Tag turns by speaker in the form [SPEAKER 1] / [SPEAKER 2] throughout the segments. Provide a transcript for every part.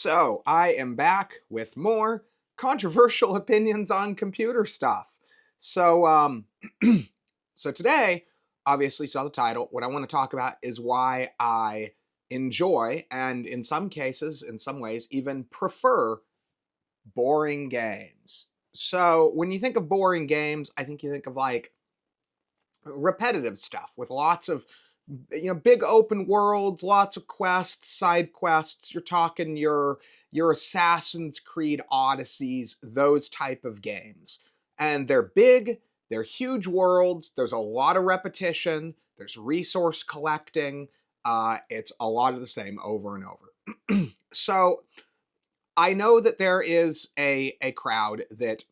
[SPEAKER 1] So, I am back with more controversial opinions on computer stuff. So, so today, obviously, saw the title. What I want to talk about is why I enjoy, and in some cases, in some ways, even prefer boring games. So, when you think of boring games, I think you think of like repetitive stuff with lots of big open worlds, lots of quests, side quests. You're talking your Assassin's Creed Odysseys, those type of games. And they're big, they're huge worlds, there's a lot of repetition, there's resource collecting. It's a lot of the same over and over. So I know that there is a crowd that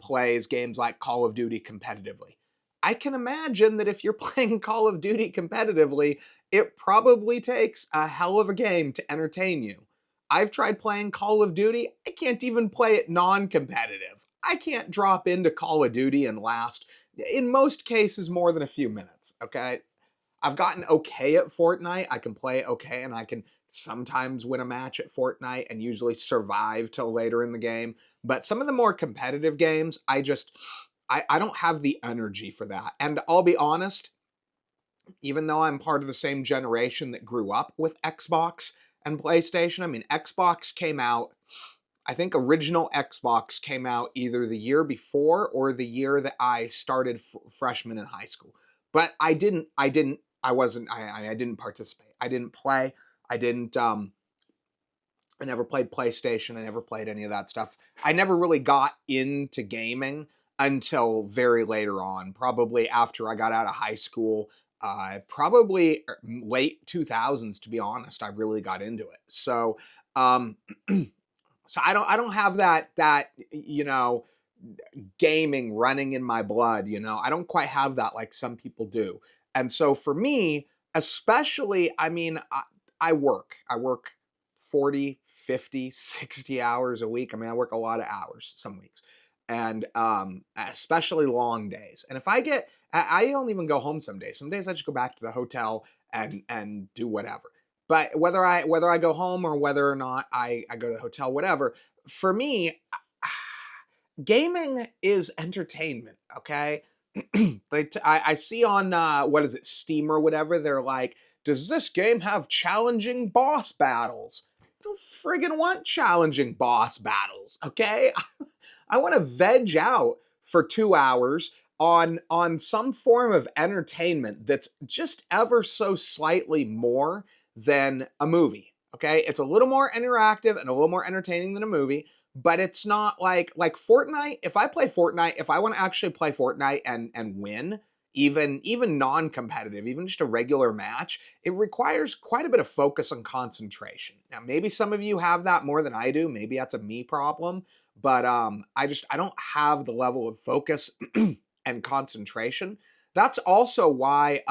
[SPEAKER 1] plays games like Call of Duty competitively. I can imagine that if you're playing Call of Duty competitively, it probably takes a hell of a game to entertain you. I've tried playing Call of Duty. I can't even play it non competitive. I can't drop into Call of Duty and last, in most cases, more than a few minutes. Okay. I've gotten okay at Fortnite. I can play okay and I can sometimes win a match at Fortnite and usually survive till later in the game. But some of the more competitive games, I don't have the energy for that. And I'll be honest, even though I'm part of the same generation that grew up with Xbox and PlayStation, I mean, Xbox came out, I think original Xbox came out either the year before or the year that I started freshman in high school. But I didn't participate. I didn't play. I didn't, I never played PlayStation. I never played any of that stuff. I never really got into gaming until very later on, probably after I got out of high school. Probably late 2000s, to be honest. I really got into it. Um, so I don't have that gaming running in my blood. I don't quite have that like some people do. And so for me, especially, I mean, I work 40, 50, 60 hours a week. I mean, I work a lot of hours some weeks, and especially long days. And if I don't even go home some days. Some days I just go back to the hotel and do whatever. But whether I go home or whether or not I go to the hotel, whatever, for me, gaming is entertainment. Okay. I see on what is it, Steam or whatever, they're like, does this game have challenging boss battles? I don't friggin' want challenging boss battles. Okay. I want to veg out for 2 hours on some form of entertainment that's just ever so slightly more than a movie. Okay, it's a little more interactive and a little more entertaining than a movie, but it's not like Fortnite. If I play Fortnite, if I want to actually play Fortnite and win, even non-competitive, even just a regular match, it requires quite a bit of focus and concentration. Now, maybe some of you have that more than I do. Maybe that's a me problem, but I don't have the level of focus and concentration. That's also why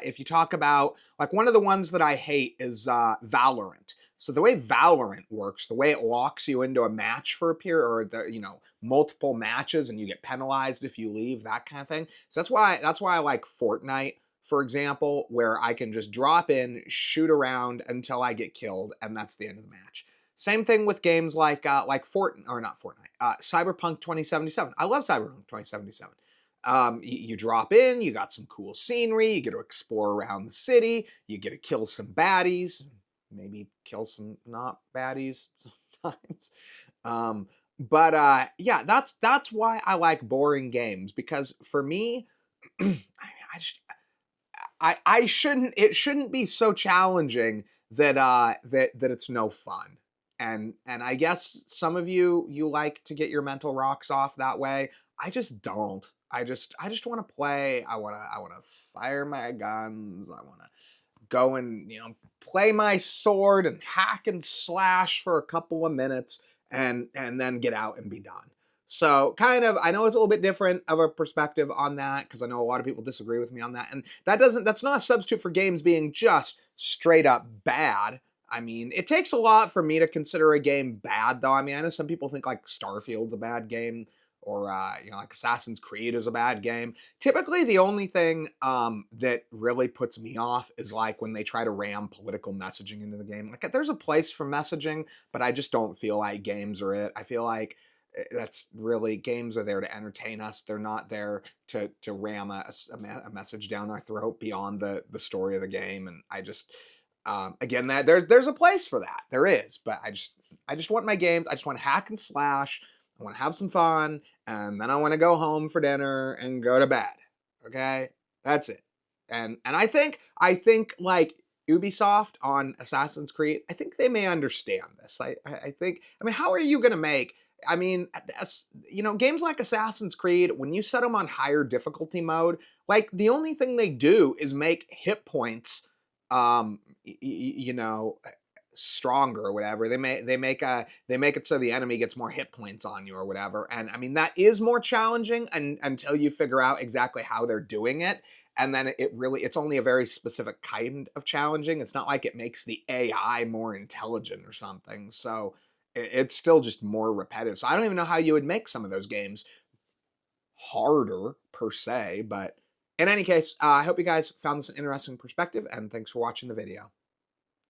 [SPEAKER 1] if you talk about, like, one of the ones that I hate is Valorant. So the way Valorant works, the way it locks you into a match for a period, or multiple matches, and you get penalized if you leave, that kind of thing. So that's why I like Fortnite, for example, where I can just drop in, shoot around until I get killed, and that's the end of the match. Same thing with games like Fortnite, or not Fortnite, Cyberpunk 2077. I love Cyberpunk 2077. You drop in, you got some cool scenery, you get to explore around the city, you get to kill some baddies, maybe kill some not baddies sometimes. But yeah, that's why I like boring games, because for me, I just I shouldn't it shouldn't be so challenging that it's no fun. And I guess some of you like to get your mental rocks off that way. I just don't. I just want to play. I want to fire my guns. I want to go and play my sword and hack and slash for a couple of minutes and then get out and be done. So kind of, I know it's a little bit different of a perspective on that, because I know a lot of people disagree with me on that, and that's not a substitute for games being just straight up bad. I mean, it takes a lot for me to consider a game bad, though. I mean, I know some people think like Starfield's a bad game, or like Assassin's Creed is a bad game. Typically, the only thing that really puts me off is like when they try to ram political messaging into the game. Like, there's a place for messaging, but I just don't feel like games are it. I feel like that's really, games are there to entertain us. They're not there to ram a message down our throat beyond the story of the game. And I just again, that there's a place for that. There is, but I just want my games. I just want hack and slash. I want to have some fun, and then I want to go home for dinner and go to bed. Okay, that's it. And I think like Ubisoft on Assassin's Creed, I think they may understand this. I think, I mean, how are you going to make, I mean, games like Assassin's Creed, when you set them on higher difficulty mode, like the only thing they do is make hit points, you know, stronger or whatever. They make it so the enemy gets more hit points on you or whatever. And I mean, that is more challenging until you figure out exactly how they're doing it. And then it's only a very specific kind of challenging. It's not like it makes the AI more intelligent or something. So it's still just more repetitive. So I don't even know how you would make some of those games harder per se. But in any case, I hope you guys found this an interesting perspective, and thanks for watching the video.